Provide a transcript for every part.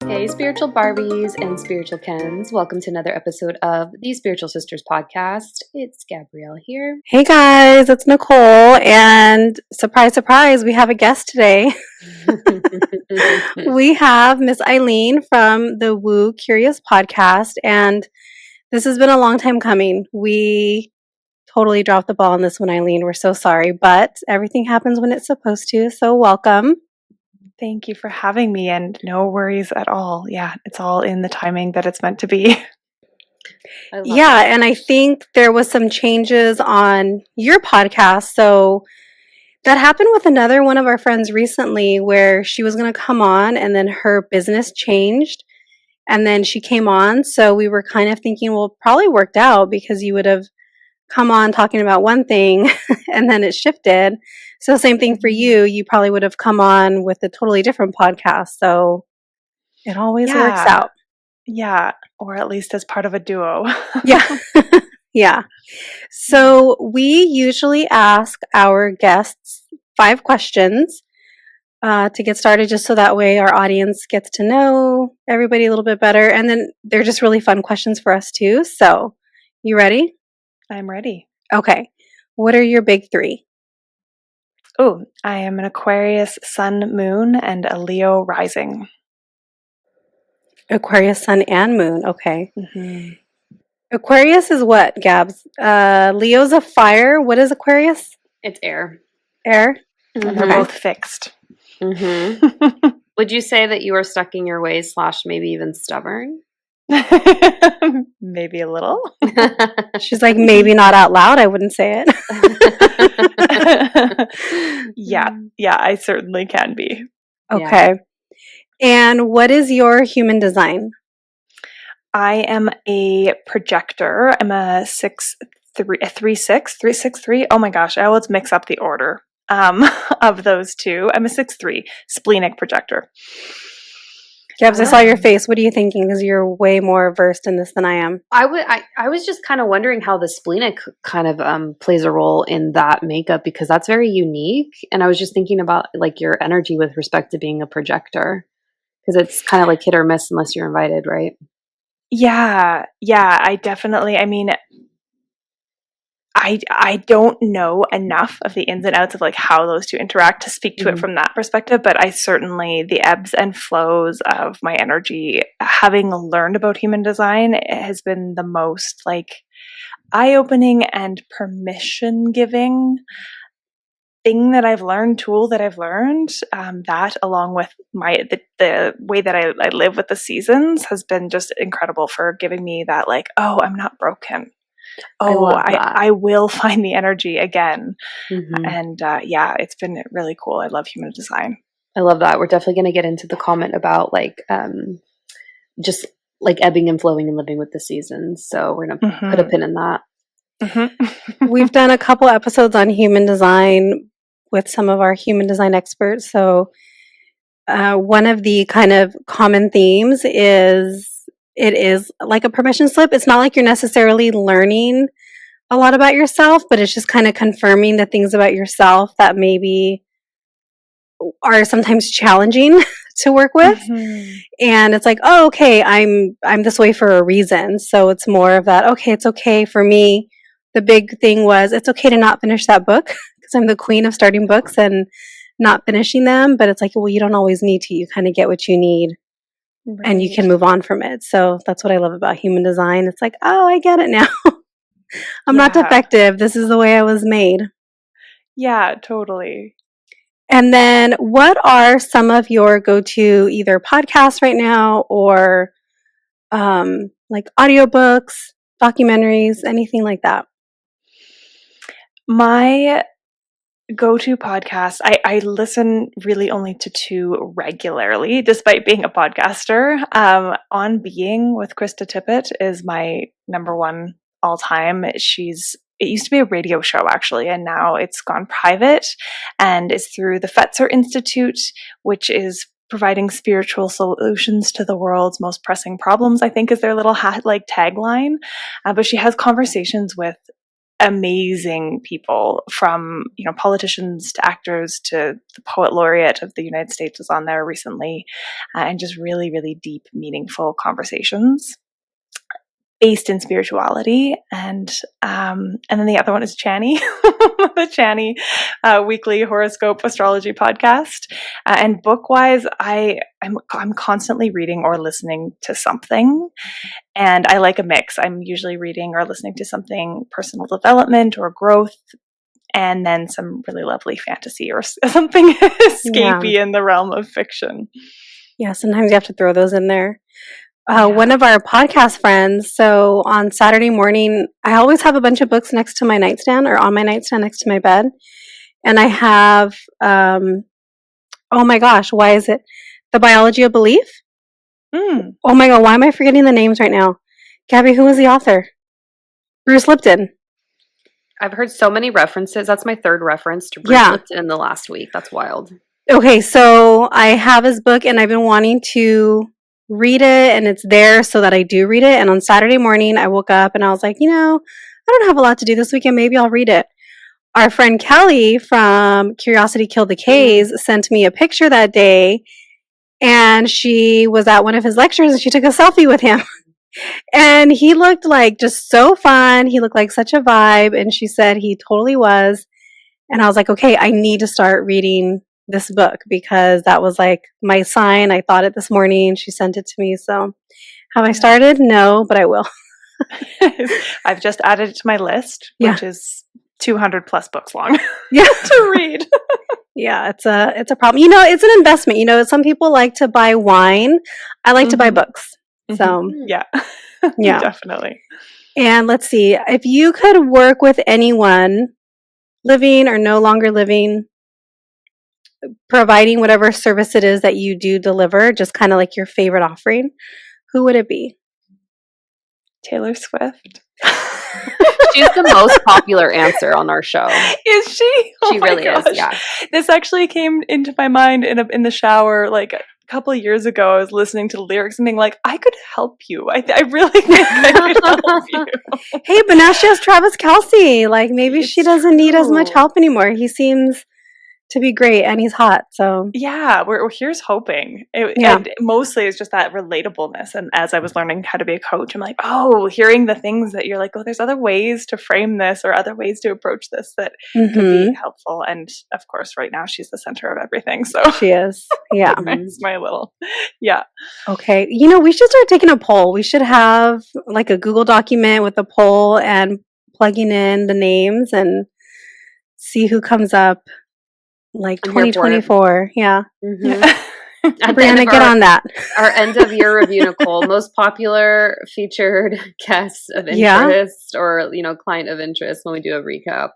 Hey, spiritual Barbies and spiritual Kens. Welcome to another episode of the Spiritual Sisters podcast. It's Gabrielle here. Hey guys, it's Nicole, and surprise, surprise, we have a guest today. We have Miss Eileen from the Woo Curious podcast, and this has been a long time coming. We totally dropped the ball on this one, Eileen. We're so sorry, but everything happens when it's supposed to, so welcome. Thank you for having me, and no worries at all. Yeah, it's all in the timing that it's meant to be. Yeah, and I think there was some changes on your podcast, so that happened with another one of our friends recently where she was going to come on and then her business changed and then she came on. So we were kind of thinking, well, it probably worked out because you would have come on talking about one thing and then it shifted. So same thing for you. You probably would have come on with a totally different podcast. So it always works out. Yeah. Or at least as part of a duo. Yeah. Yeah. So we usually ask our guests 5 questions to get started, just so that way our audience gets to know everybody a little bit better. And then they're just really fun questions for us too. So you ready? I'm ready. Okay. What are your big 3? Oh, I am an Aquarius sun, moon, and a Leo rising. Aquarius sun and moon. Okay. Mm-hmm. Aquarius is what, Gabs? Leo's a fire. What is Aquarius? It's air. Air? Mm-hmm. And they're both fixed. Mm-hmm. Would you say that you are stuck in your ways / maybe even stubborn? Maybe a little. She's like, maybe not out loud. I wouldn't say it. Yeah, I certainly can be. Okay. Yeah. And what is your human design? I am a projector. I'm a 363. Oh my gosh, I always mix up the order of those two. I'm a 6'3", splenic projector. Gabs, I saw your face. What are you thinking? Because you're way more versed in this than I am. I was just kind of wondering how the splenic kind of plays a role in that makeup, because that's very unique. And I was just thinking about like your energy with respect to being a projector, because it's kind of like hit or miss unless you're invited, right? Yeah, I definitely, I mean, I don't know enough of the ins and outs of like how those two interact to speak to it from that perspective, but I certainly, the ebbs and flows of my energy, having learned about human design, it has been the most like eye-opening and permission-giving thing that I've learned, tool that I've learned, that along with the way that I live with the seasons has been just incredible for giving me that like, oh, I'm not broken. Oh, I will find the energy again. Mm-hmm. And it's been really cool. I love human design. I love that. We're definitely going to get into the comment about like just like ebbing and flowing and living with the seasons. So we're going to put a pin in that. Mm-hmm. We've done a couple episodes on human design with some of our human design experts. So one of the kind of common themes is it is like a permission slip. It's not like you're necessarily learning a lot about yourself, but it's just kind of confirming the things about yourself that maybe are sometimes challenging to work with. Mm-hmm. And it's like, oh, okay, I'm this way for a reason. So it's more of that, okay, it's okay for me. The big thing was it's okay to not finish that book because I'm the queen of starting books and not finishing them. But it's like, well, you don't always need to. You kind of get what you need. Right. And you can move on from it. So that's what I love about human design. It's like, oh, I get it now. I'm not defective. This is the way I was made. Yeah, totally. And then what are some of your go-to either podcasts right now or like audiobooks, documentaries, anything like that? My go-to podcast, I listen really only to 2 regularly, despite being a podcaster. On Being with Krista Tippett is my number 1 all time. It used to be a radio show actually, and now it's gone private and is through the Fetzer Institute, which is providing spiritual solutions to the world's most pressing problems, I think is their little tagline. But she has conversations with amazing people, from politicians to actors to the poet laureate of the United States was on there recently, and just really, really deep, meaningful conversations based in spirituality. And then the other one is Chani, the Chani weekly horoscope astrology podcast. And book wise, I'm constantly reading or listening to something, and I like a mix. I'm usually reading or listening to something personal development or growth, and then some really lovely fantasy or something escapey in the realm of fiction. Yeah, sometimes you have to throw those in there. One of our podcast friends, so on Saturday morning, I always have a bunch of books next to my nightstand or on my nightstand next to my bed. And I have, oh my gosh, why is it? The Biology of Belief? Mm. Oh my God, why am I forgetting the names right now? Gabby, who was the author? Bruce Lipton. I've heard so many references. That's my third reference to Bruce Lipton in the last week. That's wild. Okay, so I have his book and I've been wanting to read it, and it's there so that I do read it. And on Saturday morning, I woke up and I was like, I don't have a lot to do this weekend. Maybe I'll read it. Our friend Kelly from Curiosity Killed the K's sent me a picture that day, and she was at one of his lectures and she took a selfie with him. And he looked like just so fun. He looked like such a vibe. And she said he totally was. And I was like, okay, I need to start reading this book, because that was like my sign. I thought it this morning. She sent it to me. So have I started? No, but I will. I've just added it to my list, which is 200 plus books long yeah. to read. Yeah, it's a problem. It's an investment. Some people like to buy wine. I like to buy books. So yeah, definitely. And let's see, if you could work with anyone, living or no longer living, providing whatever service it is that you do deliver, just kind of like your favorite offering, who would it be? Taylor Swift. She's the most popular answer on our show. Is she? Oh, she really is. Yeah. This actually came into my mind in the shower like a couple of years ago. I was listening to the lyrics and being like, I could help you. I really think I could help you. Hey, but now she has Travis Kelce. Like, maybe she doesn't need as much help anymore. He seems to be great, and he's hot. So yeah, we're here's hoping. And mostly it's just that relatableness. And as I was learning how to be a coach, I'm like, hearing the things that you're like, there's other ways to frame this or other ways to approach this that could be helpful. And of course, right now she's the center of everything. So she is. Yeah, it's my little Okay, we should start taking a poll. We should have like a Google document with a poll and plugging in the names and see who comes up. Like 2024, yeah. Brianna, get on that. Our end of year review, Nicole. Most popular featured guests of interest or, client of interest when we do a recap.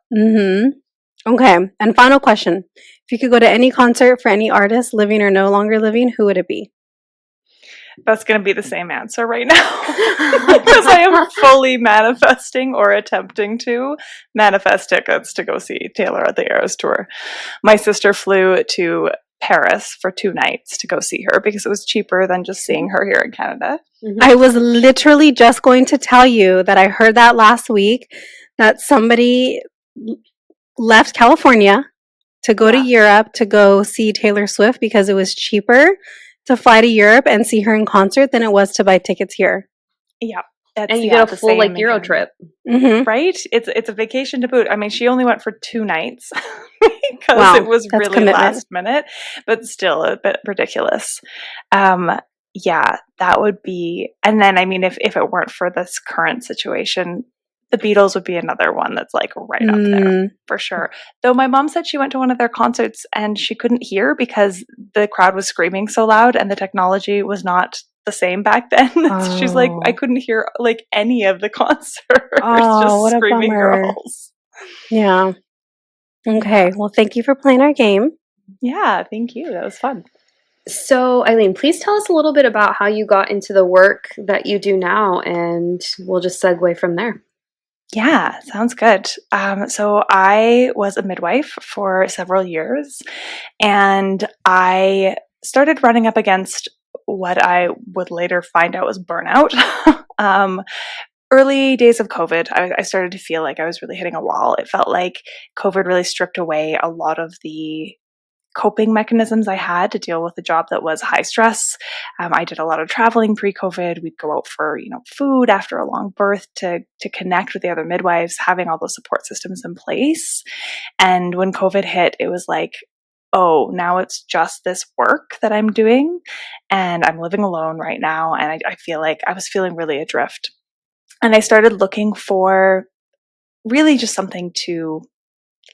Okay, and final question. If you could go to any concert for any artist, living or no longer living, who would it be? That's going to be the same answer right now, because I am fully manifesting or attempting to manifest tickets to go see Taylor at the Eras Tour. My sister flew to Paris for 2 nights to go see her because it was cheaper than just seeing her here in Canada. I was literally just going to tell you that I heard that last week, that somebody left California to go to Europe to go see Taylor Swift because it was cheaper to fly to Europe and see her in concert than it was to buy tickets here. Yeah. And you get a full Euro trip. Right? It's a vacation to boot. I mean, she only went for 2 nights because it was really last minute, but still a bit ridiculous. That would be, and then, I mean, if it weren't for this current situation, the Beatles would be another one that's like right up there for sure. Though my mom said she went to one of their concerts and she couldn't hear because the crowd was screaming so loud and the technology was not the same back then. She's like, I couldn't hear like any of the concert. Just what screaming a bummer. girls. Yeah. Okay. Well, thank you for playing our game. Yeah, thank you. That was fun. So, Eileen, please tell us a little bit about how you got into the work that you do now, and we'll just segue from there. Yeah, sounds good. So I was a midwife for several years, and I started running up against what I would later find out was burnout early days of COVID, I started to feel like I was really hitting a wall. It felt like COVID really stripped away a lot of the coping mechanisms I had to deal with a job that was high stress. I did a lot of traveling pre-COVID. We'd go out for, food after a long birth to connect with the other midwives, having all those support systems in place. And when COVID hit, it was like, oh, now it's just this work that I'm doing, and I'm living alone right now. And I feel like I was feeling really adrift. And I started looking for really just something to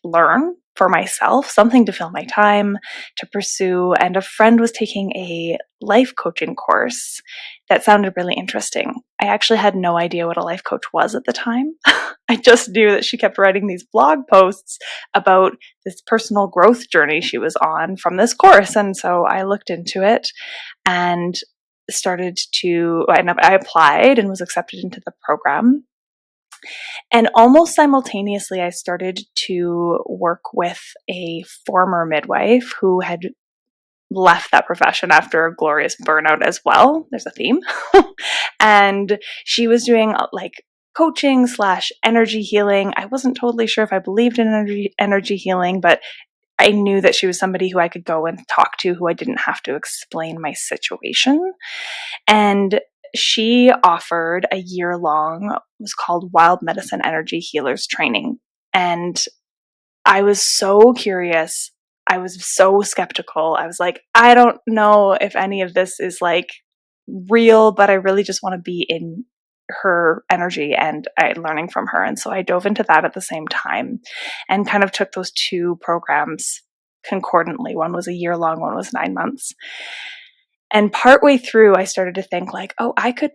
learn for myself, something to fill my time, to pursue. And a friend was taking a life coaching course that sounded really interesting. I actually had no idea what a life coach was at the time. I just knew that she kept writing these blog posts about this personal growth journey she was on from this course. And so I looked into it and I applied and was accepted into the program. And almost simultaneously, I started to work with a former midwife who had left that profession after a glorious burnout as well. There's a theme. And she was doing like coaching / energy healing. I wasn't totally sure if I believed in energy healing, but I knew that she was somebody who I could go and talk to, who I didn't have to explain my situation. And she offered a year-long, it was called Wild Medicine Energy Healers Training. And I was so curious. I was so skeptical. I was like, I don't know if any of this is like real, but I really just want to be in her energy and learning from her. And so I dove into that at the same time and kind of took those two programs concordantly. One was a year long, one was 9 months. And partway through, I started to think like, oh, I could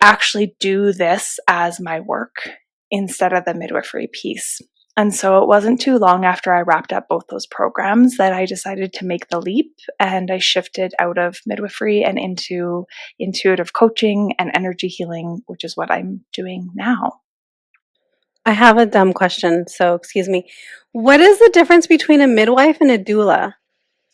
actually do this as my work instead of the midwifery piece. And so it wasn't too long after I wrapped up both those programs that I decided to make the leap, and I shifted out of midwifery and into intuitive coaching and energy healing, which is what I'm doing now. I have a dumb question, so excuse me. What is the difference between a midwife and a doula?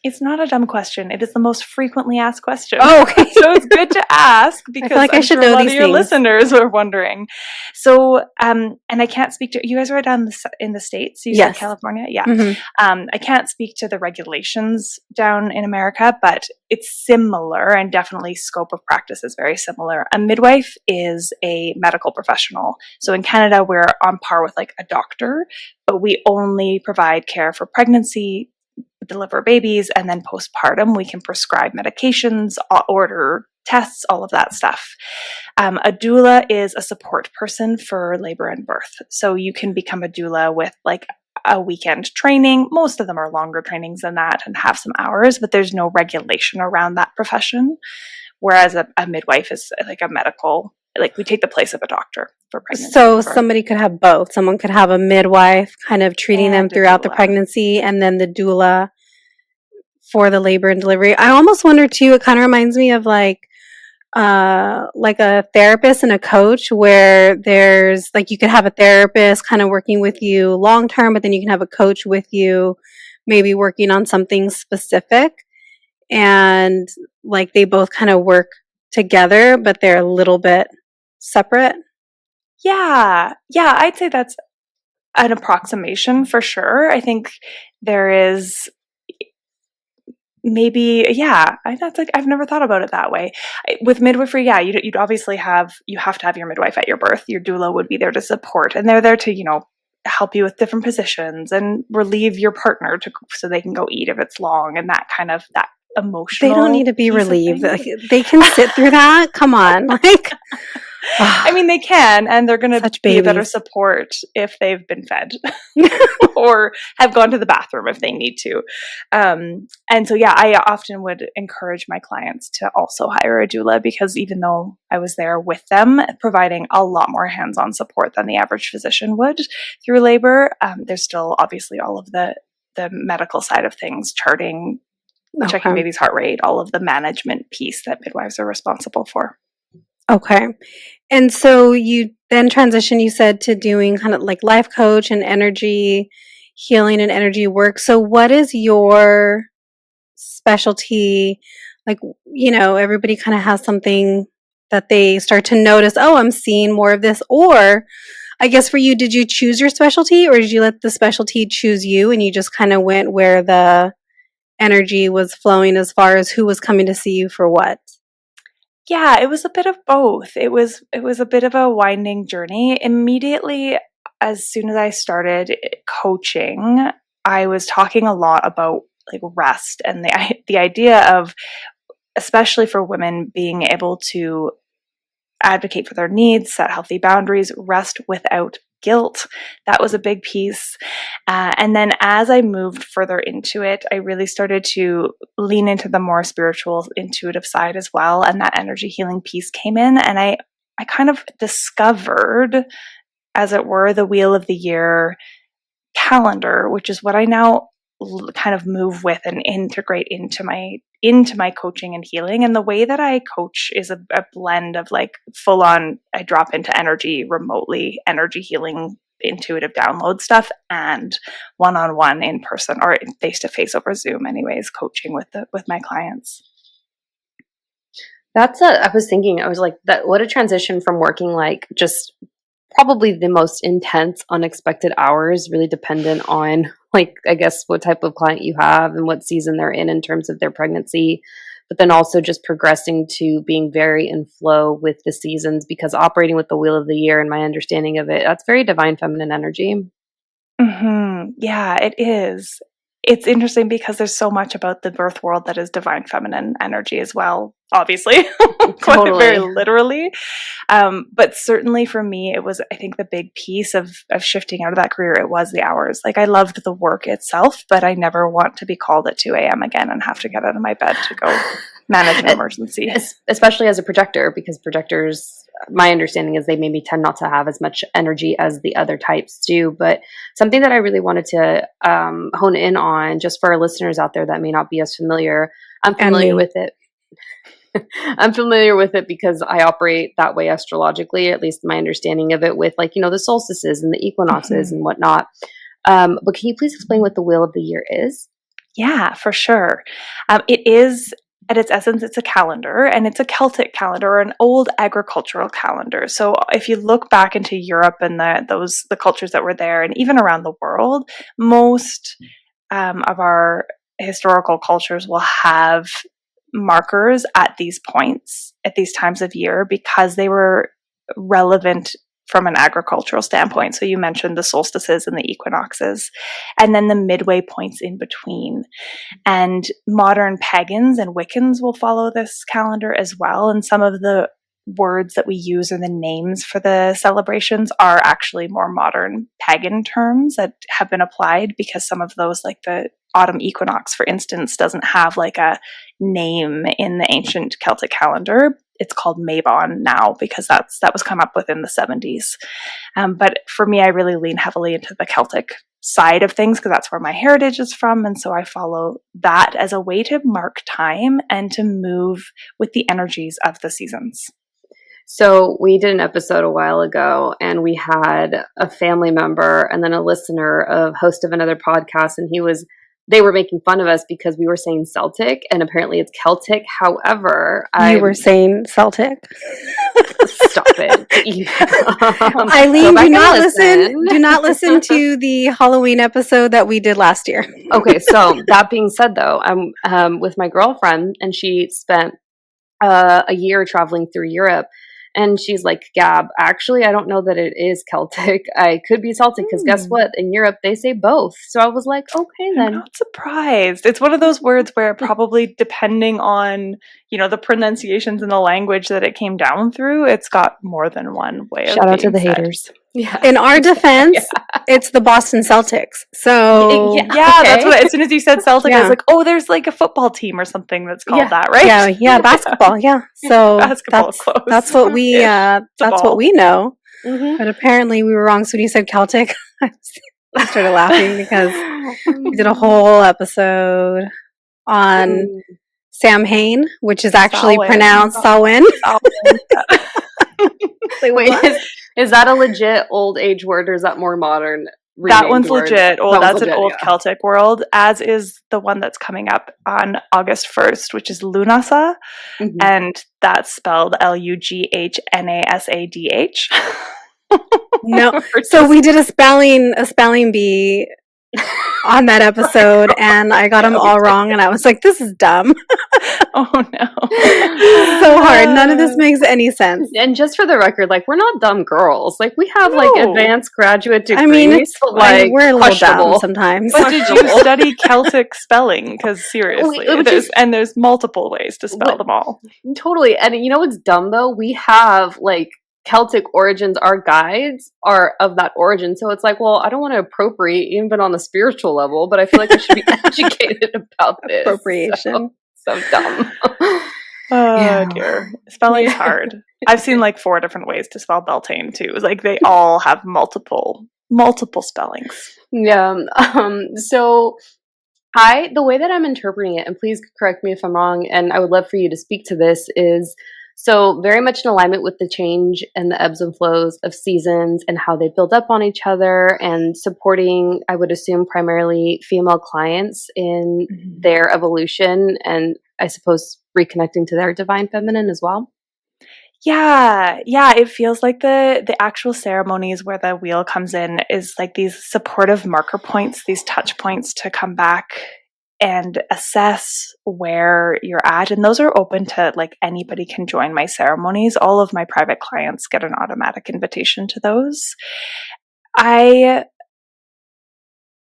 It's not a dumb question. It is the most frequently asked question. Oh, okay. So it's good to ask because I should know a lot these of your things. listeners are wondering. So, and I can't speak to you guys are down in the States. You Yes. said California, yeah. Mm-hmm. I can't speak to the regulations down in America, but it's similar, and definitely scope of practice is very similar. A midwife is a medical professional. So in Canada, we're on par with like a doctor, but we only provide care for pregnancy, deliver babies, and then postpartum we can prescribe medications, order tests, all of that stuff. A doula is a support person for labor and birth. So you can become a doula with like a weekend training. Most of them are longer trainings than that and have some hours, but there's no regulation around that profession. Whereas a midwife is like a medical, like we take the place of a doctor for pregnancy. So somebody could have both. Someone could have a midwife kind of treating them throughout the pregnancy, and then the doula for the labor and delivery. I almost wonder too, it kind of reminds me of like a therapist and a coach, where there's like, you could have a therapist kind of working with you long term, but then you can have a coach with you maybe working on something specific, and like they both kind of work together, but they're a little bit separate. Yeah, I'd say that's an approximation for sure. I think there is maybe, that's like, I've never thought about it that way. With midwifery, you'd obviously you have to have your midwife at your birth. Your doula would be there to support, and they're there to, help you with different positions and relieve your partner so they can go eat if it's long, and that kind of, that emotional. They don't need to be relieved. Like, they can sit through that. Come on. Like, I mean, they can, and they're going to be a better support if they've been fed or have gone to the bathroom if they need to. And so, I often would encourage my clients to also hire a doula, because even though I was there with them, providing a lot more hands-on support than the average physician would through labor, there's still obviously all of the medical side of things, charting, checking baby's heart rate, all of the management piece that midwives are responsible for. Okay. And so you then transition, you said, to doing kind of like life coach and energy healing and energy work. So what is your specialty? Like, everybody kind of has something that they start to notice, oh, I'm seeing more of this? Or I guess for you, did you choose your specialty, or did you let the specialty choose you and you just kind of went where the energy was flowing as far as who was coming to see you for what? Yeah, it was a bit of both. It was a bit of a winding journey. Immediately as soon as I started coaching, I was talking a lot about like rest and the idea of, especially for women, being able to advocate for their needs, set healthy boundaries, rest without guilt. That was a big piece. And then as I moved further into it, I really started to lean into the more spiritual, intuitive side as well. And that energy healing piece came in. And I kind of discovered, as it were, the Wheel of the Year calendar, which is what I now kind of move with and integrate into my coaching and healing. And the way that I coach is a blend of like full on, I drop into energy remotely, energy healing, intuitive download stuff, and one-on-one in person or face-to-face over Zoom anyways, coaching with my clients. I was thinking, I was like, that what a transition from working like just probably the most intense, unexpected hours, really dependent on like, I guess, what type of client you have and what season they're in terms of their pregnancy. But then also just progressing to being very in flow with the seasons, because operating with the Wheel of the Year and my understanding of it, that's very divine feminine energy. Yeah, it is. It's interesting because there's so much about the birth world that is divine feminine energy as well, obviously, quite very Totally. literally. But certainly for me, it was, I think, the big piece of shifting out of that career. It was the hours. Like I loved the work itself, but I never want to be called at 2 a.m. again and have to get out of my bed to go manage an emergency. Especially as a projector, because projectors, my understanding is they maybe tend not to have as much energy as the other types do. But something that I really wanted to hone in on, just for our listeners out there that may not be as familiar, I'm familiar with it. I'm familiar with it because I operate that way astrologically, at least my understanding of it with like, the solstices and the equinoxes and whatnot. But can you please explain what the Wheel of the Year is? Yeah, for sure. It is, at its essence, it's a calendar, and it's a Celtic calendar or an old agricultural calendar. So if you look back into Europe and the cultures that were there, and even around the world, most of our historical cultures will have markers at these points, at these times of year, because they were relevant from an agricultural standpoint. So you mentioned the solstices and the equinoxes, and then the midway points in between. And modern pagans and Wiccans will follow this calendar as well. And some of the words that we use or the names for the celebrations are actually more modern pagan terms that have been applied, because some of those, like the autumn equinox, for instance, doesn't have like a name in the ancient Celtic calendar. It's called Mabon now because that was come up with in the 70s. But for me, I really lean heavily into the Celtic side of things because that's where my heritage is from. And so I follow that as a way to mark time and to move with the energies of the seasons. So we did an episode a while ago, and we had a family member and then a listener of host of another podcast, and they were making fun of us because we were saying Celtic, and apparently it's Celtic. However, you were saying Celtic. Stop it. Eileen, do not listen to the Halloween episode that we did last year. Okay, so that being said, though, I'm with my girlfriend, and she spent a year traveling through Europe. And she's like, Gab, actually, I don't know that it is Celtic. I could be Celtic because guess what? In Europe, they say both. So I was like, okay, then. I'm not surprised. It's one of those words where probably depending on, the pronunciations in the language that it came down through, it's got more than one way of Shout out to the said. haters. Yeah. In our defense, it's the Boston Celtics. So okay. That's what. As soon as you said Celtic, I was like, oh, there's like a football team or something that's called that, right? Yeah, basketball. Yeah, so basketball that's what we what we know. Mm-hmm. But apparently, we were wrong. So when you said Celtic, I started laughing because we did a whole episode on Samhain, which is actually pronounced Samhain. Wait, is that a legit old age word, or is that more modern? That renamed one's word. legit. Oh, That was that's an legit, old yeah. Celtic world, as is the one that's coming up on August 1st, which is Lunasa. Mhm. And that's spelled Lughnnasadh. No. So we did a spelling bee on that episode, and I got them all wrong, and I was like, this is dumb. Oh no. So hard. None of this makes any sense. And just for the record, like, we're not dumb girls. Like, we have like No. advanced graduate degrees. I mean, it's but, like, we're a little questionable. dumb sometimes. But did you study Celtic spelling? Because seriously, there's multiple ways to spell them all. Totally. And you know what's dumb though? We have like Celtic origins. Our guides are of that origin. So it's like, well, I don't want to appropriate even on a spiritual level, but I feel like I should be educated about this. Appropriation. So dumb. Oh dear. Spelling's hard. I've seen like 4 different ways to spell Beltane too. Like they all have multiple spellings. Yeah. So the way that I'm interpreting it, and please correct me if I'm wrong, and I would love for you to speak to this, is so very much in alignment with the change and the ebbs and flows of seasons and how they build up on each other, and supporting, I would assume, primarily female clients in their evolution, and I suppose reconnecting to their divine feminine as well. Yeah, it feels like the actual ceremonies where the wheel comes in is like these supportive marker points, these touch points to come back and assess where you're at. And those are open to, like, anybody can join my ceremonies. All of my private clients get an automatic invitation to those. I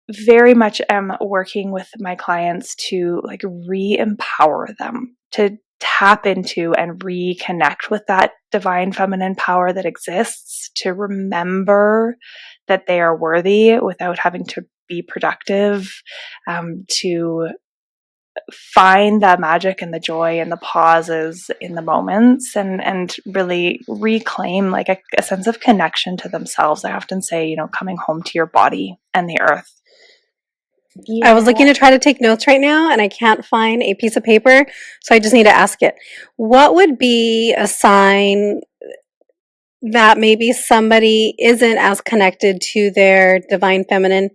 very much am working with my clients to like re-empower them, to tap into and reconnect with that divine feminine power that exists, to remember that they are worthy without having to be productive, to find the magic and the joy and the pauses in the moments, and really reclaim like a sense of connection to themselves. I often say, coming home to your body and the earth. I was looking to try to take notes right now, and I can't find a piece of paper, so I just need to ask it. What would be a sign that maybe somebody isn't as connected to their divine feminine,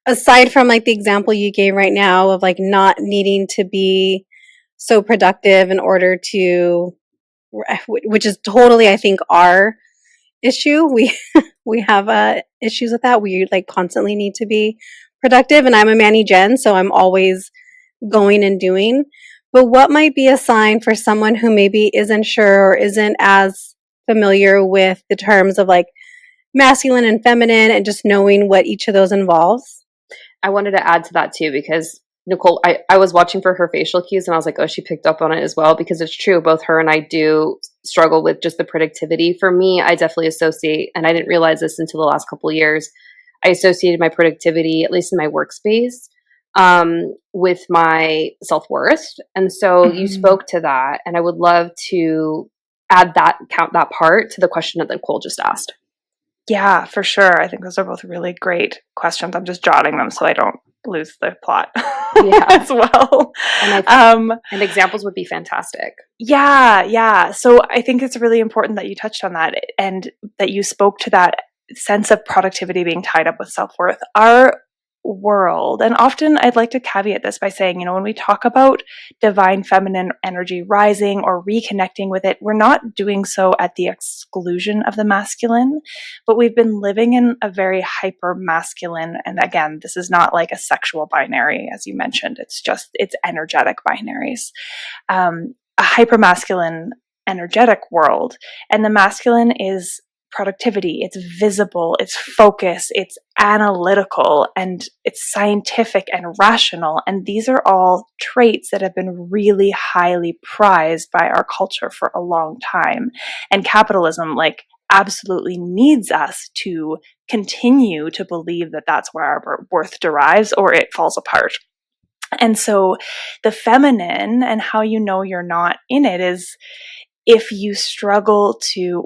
aside from like the example you gave right now of like not needing to be so productive in order to, which is totally, I think, our issue. We have issues with that. We like constantly need to be productive, and I'm a Manny Gen, so I'm always going and doing. But what might be a sign for someone who maybe isn't sure or isn't as familiar with the terms of like masculine and feminine and just knowing what each of those involves? I wanted to add to that too, because Nicole, I was watching for her facial cues and I was like, oh, she picked up on it as well, because it's true. Both her and I do struggle with just the productivity. For me, I definitely associate, and I didn't realize this until the last couple of years, I associated my productivity, at least in my workspace, with my self-worth. And so you spoke to that, and I would love to count that part to the question that Nicole just asked. Yeah, for sure. I think those are both really great questions. I'm just jotting them so I don't lose the plot as well. And examples would be fantastic. Yeah. So I think it's really important that you touched on that and that you spoke to that sense of productivity being tied up with self-worth. Our world, and often I'd like to caveat this by saying, when we talk about divine feminine energy rising or reconnecting with it, we're not doing so at the exclusion of the masculine, but we've been living in a very hyper masculine, and again, this is not like a sexual binary, as you mentioned, it's energetic binaries, a hyper masculine energetic world, and the masculine is productivity, it's visible, it's focus, it's analytical, and it's scientific and rational. And these are all traits that have been really highly prized by our culture for a long time. And capitalism, absolutely needs us to continue to believe that that's where our worth derives, or it falls apart. And so the feminine, and how you're not in it, is if you struggle to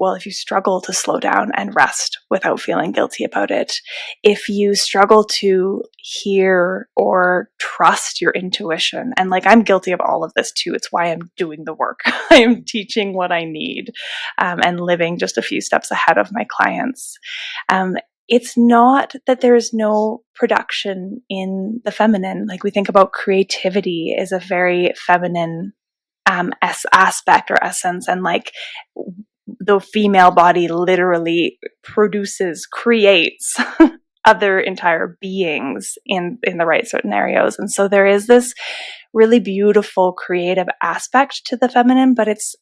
slow down and rest without feeling guilty about it, if you struggle to hear or trust your intuition, and I'm guilty of all of this too, it's why I'm doing the work. I am teaching what I need, and living just a few steps ahead of my clients. it's not that there's no production in the feminine. Like we think about creativity is a very feminine aspect or essence, and like the female body literally creates other entire beings in the right scenarios. And so there is this really beautiful creative aspect to the feminine, but it's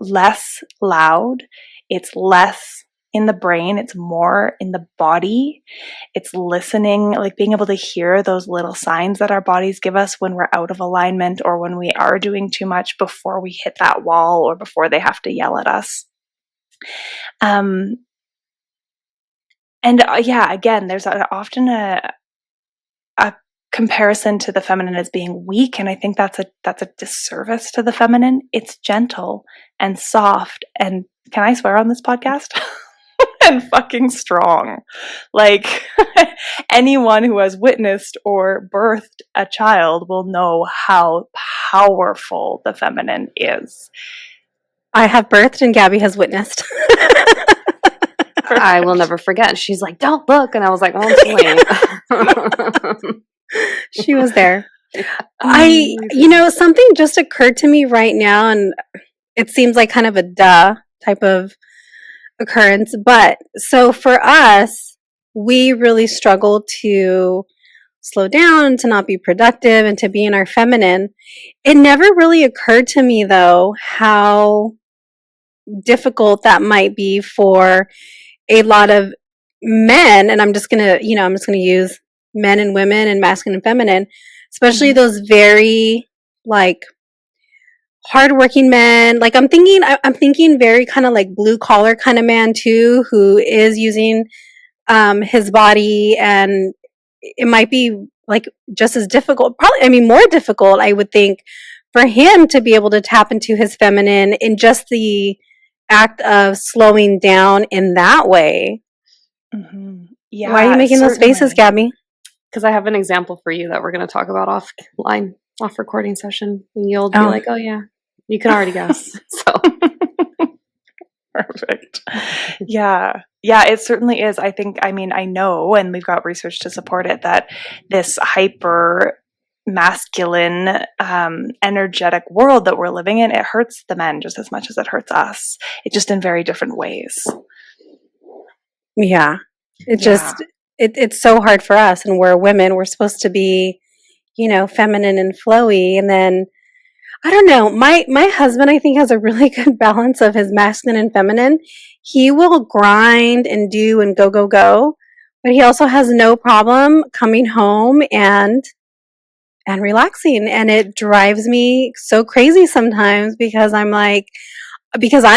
less loud, it's less in the brain, it's more in the body. It's listening, like being able to hear those little signs that our bodies give us when we're out of alignment or when we are doing too much before we hit that wall or before they have to yell at us. Again, there's often a comparison to the feminine as being weak, and I think that's a disservice to the feminine. It's gentle and soft, and can I swear on this podcast? And fucking strong. Like anyone who has witnessed or birthed a child will know how powerful the feminine is. I have birthed and Gabby has witnessed. I will never forget. She's like, "Don't look," and I was like, "Oh, it's late." She was there. Something just occurred to me right now, and it seems like kind of a duh type of occurrence. But so for us, we really struggle to slow down, to not be productive, and to be in our feminine. It never really occurred to me, though, how difficult that might be for a lot of men. And I'm just gonna use men and women and masculine and feminine, especially those very like hardworking men. Like I'm thinking very kind of like blue collar kind of man too, who is using his body, and it might be like just as difficult, probably, I mean, more difficult, I would think, for him to be able to tap into his feminine in just the act of slowing down in that way. Mm-hmm. Yeah. Why are you making those faces, Gabby? Because I have an example for you that we're going to talk about off recording session, and you'll be like, "Oh yeah, you can already guess." So perfect. Yeah, it certainly is. I know, and we've got research to support it, that this hyper masculine, energetic world that we're living in, it hurts the men just as much as it hurts us. It's just in very different ways. Yeah. It's so hard for us, and we're women. We're supposed to be, feminine and flowy, and then I don't know. My husband, I think, has a really good balance of his masculine and feminine. He will grind and do and go, go, go, but he also has no problem coming home and relaxing. And it drives me so crazy sometimes because I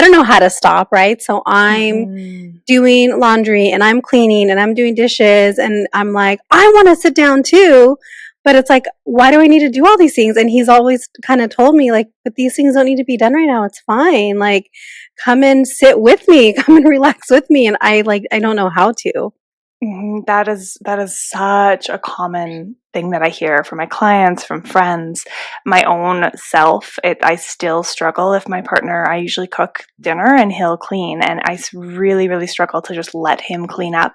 don't know how to stop, right? So I'm doing laundry and I'm cleaning and I'm doing dishes, and I'm like, I want to sit down too. But it's like, why do I need to do all these things? And he's always kind of told me, like, but these things don't need to be done right now. It's fine. Like, come and sit with me, come and relax with me. And I don't know how to. Mm-hmm. That is such a common thing that I hear from my clients, from friends, my own self. I still struggle if my partner, I usually cook dinner and he'll clean, and I really, really struggle to just let him clean up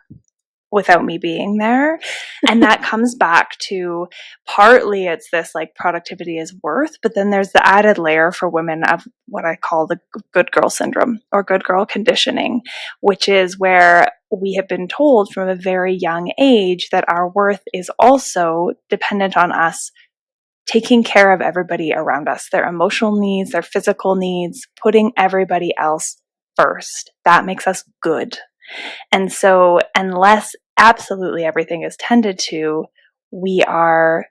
without me being there. And that comes back to, partly it's this like productivity is worth, but then there's the added layer for women of what I call the good girl syndrome or good girl conditioning, which is where we have been told from a very young age that our worth is also dependent on us taking care of everybody around us, their emotional needs, their physical needs, putting everybody else first. That makes us good. And so unless absolutely everything is tended to, we are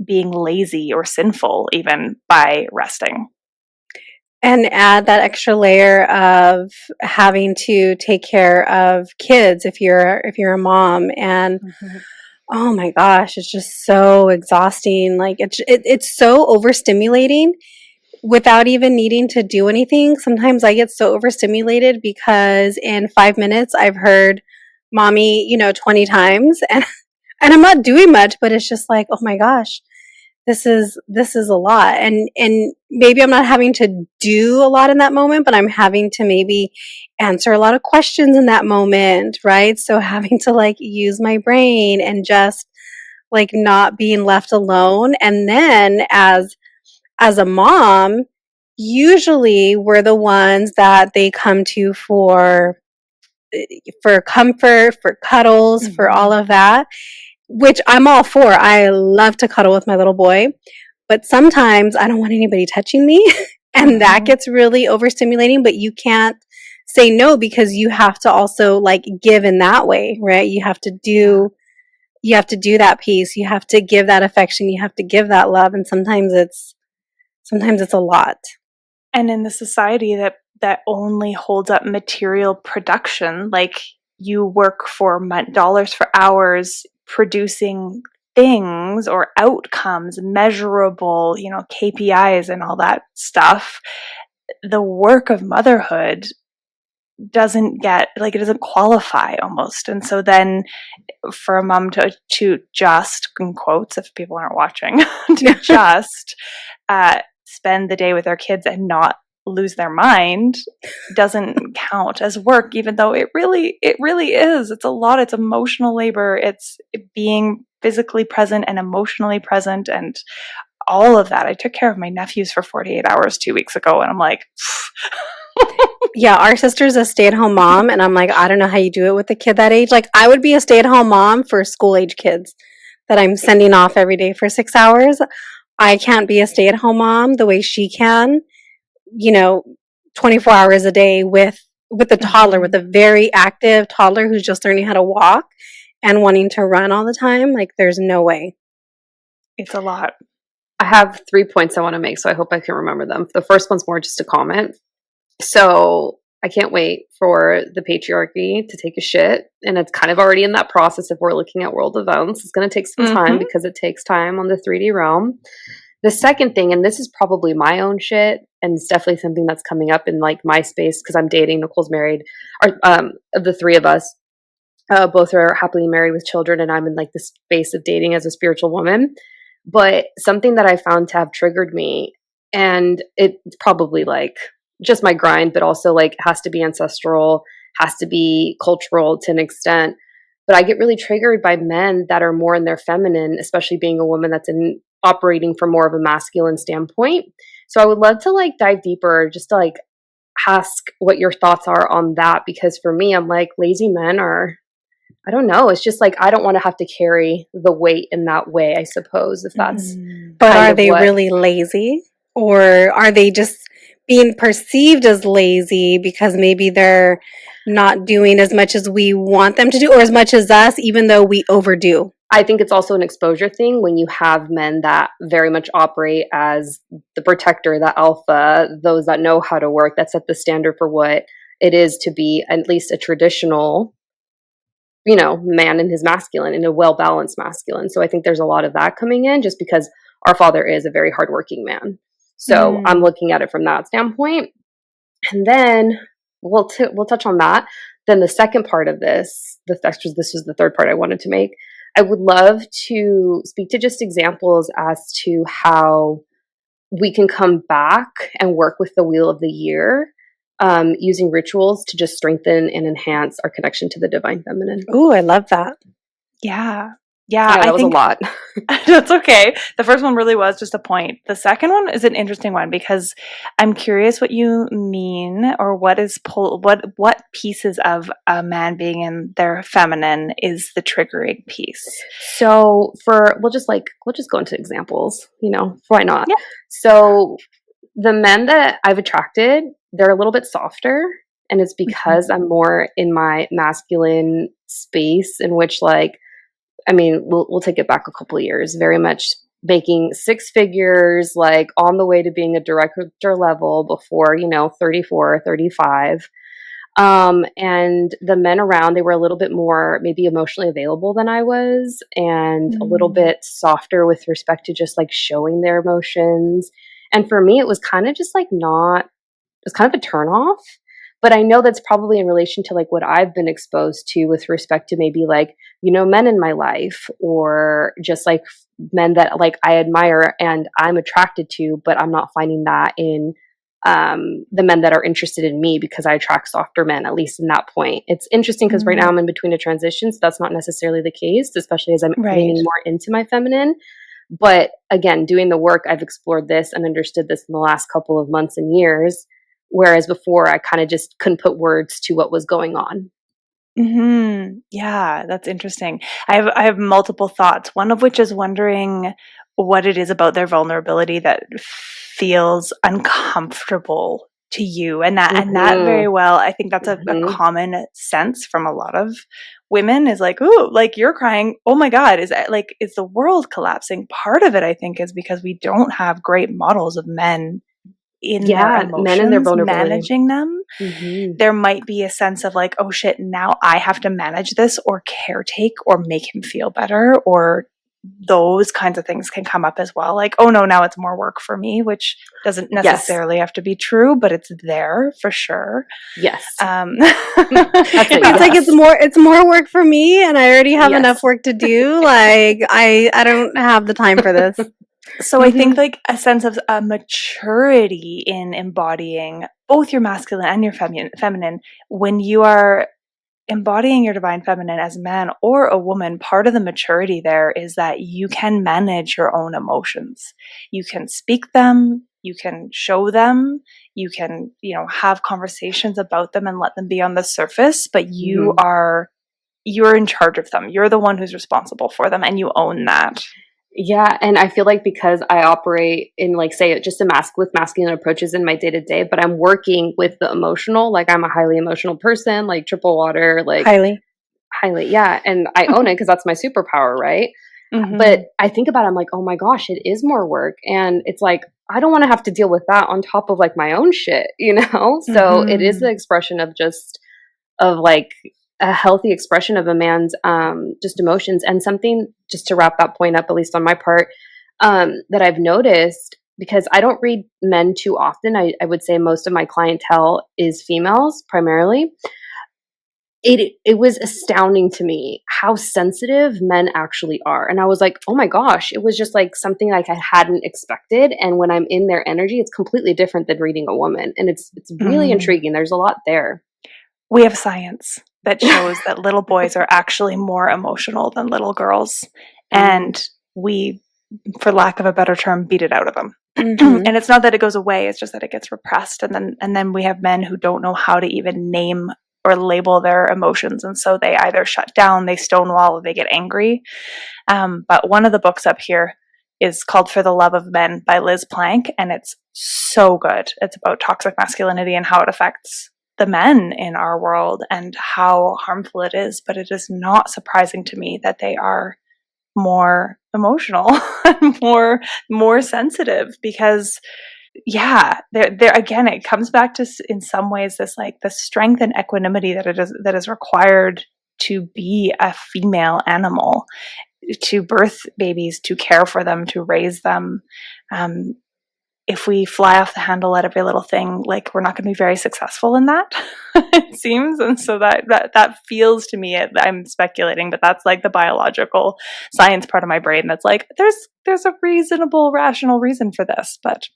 being lazy or sinful even by resting. And add that extra layer of having to take care of kids if you're a mom, and oh my gosh, it's just so exhausting. Like it's so overstimulating without even needing to do anything. Sometimes I get so overstimulated because in 5 minutes I've heard mommy, 20 times, and I'm not doing much, but it's just like, oh my gosh. this is a lot. And maybe I'm not having to do a lot in that moment, but I'm having to maybe answer a lot of questions in that moment, right? So having to like use my brain and just like not being left alone. And then as a mom, usually we're the ones that they come to for comfort, for cuddles, for all of that, which I'm all for. I love to cuddle with my little boy, but sometimes I don't want anybody touching me and that gets really overstimulating, but you can't say no because you have to also like give in that way, right? You have to do that piece. You have to give that affection. You have to give that love. And sometimes it's a lot. And in the society that only holds up material production, like you work for dollars for hours producing things or outcomes, measurable, KPIs and all that stuff, the work of motherhood doesn't get, like, it doesn't qualify almost. And so then for a mom to just, in quotes if people aren't watching, to just spend the day with their kids and not lose their mind doesn't count as work, even though it really is. It's a lot. It's emotional labor. It's being physically present and emotionally present and all of that. I took care of my nephews for 48 hours 2 weeks ago, and I'm like, yeah, our sister's a stay-at-home mom, and I'm like, I don't know how you do it with a kid that age. Like, I would be a stay-at-home mom for school-age kids that I'm sending off every day for 6 hours. I can't be a stay-at-home mom the way she can, 24 hours a day with a toddler, with a very active toddler who's just learning how to walk and wanting to run all the time. Like, there's no way. It's a lot. I have 3 points I want to make, so I hope I can remember them. The first one's more just a comment. So I can't wait for the patriarchy to take a shit. And it's kind of already in that process if we're looking at world events. It's going to take some time because it takes time on the 3D realm. The second thing, and this is probably my own shit, and it's definitely something that's coming up in like my space because I'm dating, Nicole's married, of the three of us, both are happily married with children, and I'm in like the space of dating as a spiritual woman. But something that I found to have triggered me, and it's probably like just my grind, but also like has to be ancestral, has to be cultural to an extent. But I get really triggered by men that are more in their feminine, especially being a woman that's operating from more of a masculine standpoint. So I would love to like dive deeper, just to like ask what your thoughts are on that, because for me, I'm like, lazy men are, I don't know. It's just like I don't want to have to carry the weight in that way, I suppose, if that's But are they really lazy? Or are they just being perceived as lazy because maybe they're not doing as much as we want them to do or as much as us, even though we overdo? I think it's also an exposure thing when you have men that very much operate as the protector, the alpha, those that know how to work, that set the standard for what it is to be at least a traditional, man in his masculine, in a well-balanced masculine. So I think there's a lot of that coming in just because our father is a very hardworking man. So I'm looking at it from that standpoint. And then we'll touch on that. Then the second part of this was the third part I wanted to make. I would love to speak to just examples as to how we can come back and work with the wheel of the year, using rituals to just strengthen and enhance our connection to the divine feminine. Ooh, I love that. Yeah. I think was a lot. That's okay. The first one really was just a point. The second one is an interesting one because I'm curious what you mean, or what pieces of a man being in their feminine is the triggering piece. So we'll just go into examples, why not? Yeah. So the men that I've attracted, they're a little bit softer, and it's because I'm more in my masculine space, in which we'll take it back a couple of years, very much making six figures, like on the way to being a director level before, 34, 35. And the men around, they were a little bit more maybe emotionally available than I was, and a little bit softer with respect to just like showing their emotions. And for me, it was kind of just like it was kind of a turn off. But I know that's probably in relation to like what I've been exposed to with respect to maybe like, men in my life, or just like men that like I admire and I'm attracted to, but I'm not finding that in the men that are interested in me because I attract softer men, at least in that point. It's interesting because right now I'm in between a transition, so that's not necessarily the case, especially as I'm leaning more into my feminine. But again, doing the work, I've explored this and understood this in the last couple of months and years, whereas before I kind of just couldn't put words to what was going on. Yeah, that's interesting. I have multiple thoughts. One of which is wondering what it is about their vulnerability that feels uncomfortable to you, and that very well, I think that's a common sense from a lot of women is like, ooh, like you're crying. Oh my God, is that like is the world collapsing? Part of it, I think, is because we don't have great models of men in their emotions, men and their vulnerability, managing them. There might be a sense of like, oh shit, now I have to manage this or caretake or make him feel better, or those kinds of things can come up as well. Like, oh no, now it's more work for me, which doesn't necessarily have to be true, but it's there for sure. Yes. It's like it's more work for me and I already have enough work to do. Like I don't have the time for this. So I think like a sense of maturity in embodying both your masculine and your feminine, when you are embodying your divine feminine as a man or a woman, part of the maturity there is that you can manage your own emotions. You can speak them, you can show them, you can, have conversations about them and let them be on the surface, but you're in charge of them. You're the one who's responsible for them and you own that. Yeah, and I feel like because I operate in like say just with masculine approaches in my day-to-day, but I'm working with the emotional, like I'm a highly emotional person, like triple water, like highly, yeah, and I own it because that's my superpower, right? But I think about it, I'm like, oh my gosh, it is more work, and it's like I don't want to have to deal with that on top of like my own shit, So it is the expression of like a healthy expression of a man's just emotions, and something just to wrap that point up, at least on my part, that I've noticed, because I don't read men too often. I would say most of my clientele is females primarily. It was astounding to me how sensitive men actually are. And I was like, oh my gosh, it was just like something like I hadn't expected. And when I'm in their energy, it's completely different than reading a woman. And it's really intriguing. There's a lot there. We have science that shows that little boys are actually more emotional than little girls. And we, for lack of a better term, beat it out of them. And it's not that it goes away, it's just that it gets repressed. And then we have men who don't know how to even name or label their emotions. And so they either shut down, they stonewall, or they get angry. But one of the books up here is called For the Love of Men by Liz Plank. And it's so good. It's about toxic masculinity and how it affects the men in our world and how harmful it is. But it is not surprising to me that they are more emotional and more sensitive, because there again, it comes back to, in some ways, this like the strength and equanimity that is required to be a female animal, to birth babies, to care for them, to raise them. If we fly off the handle at every little thing, like we're not going to be very successful in that, it seems. And so that feels to me, I'm speculating, but that's like the biological science part of my brain that's like, there's a reasonable, rational reason for this. But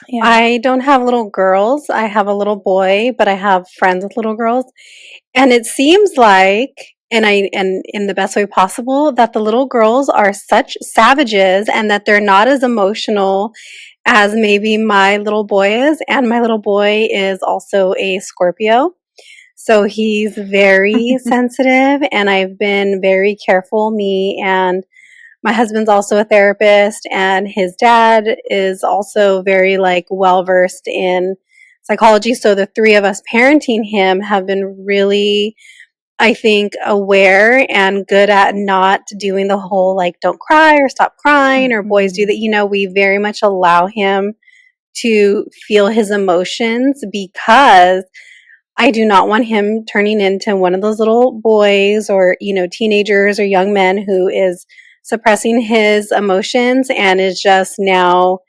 yeah. I don't have little girls. I have a little boy, but I have friends with little girls. And it seems like, and in the best way possible, that the little girls are such savages and that they're not as emotional as maybe my little boy is. And my little boy is also a Scorpio. So he's very sensitive, and I've been very careful, me and my husband's also a therapist, and his dad is also very like well-versed in psychology. So the three of us parenting him have been really, I think, aware and good at not doing the whole like don't cry or stop crying or boys do that. We very much allow him to feel his emotions, because I do not want him turning into one of those little boys or, teenagers or young men who is suppressing his emotions and is just now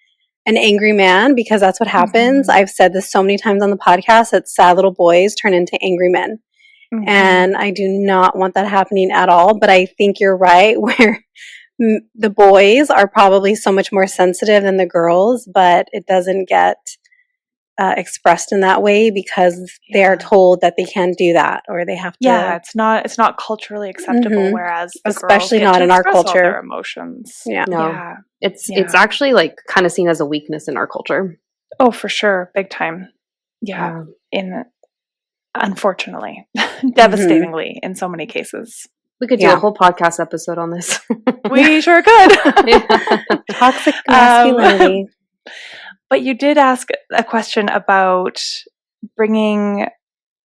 an angry man, because that's what happens. I've said this so many times on the podcast that sad little boys turn into angry men. And I do not want that happening at all. But I think you're right, where the boys are probably so much more sensitive than the girls, but it doesn't get expressed in that way because they are told that they can't do that or they have to. Yeah, it's not culturally acceptable, whereas the girls Especially get not to in our express all their culture. emotions. Yeah. No. Yeah. It's actually like kind of seen as a weakness in our culture. Oh, for sure. Big time. Yeah. Unfortunately, devastatingly in so many cases. We could do a whole podcast episode on this. We sure could. Toxic masculinity. But you did ask a question about bringing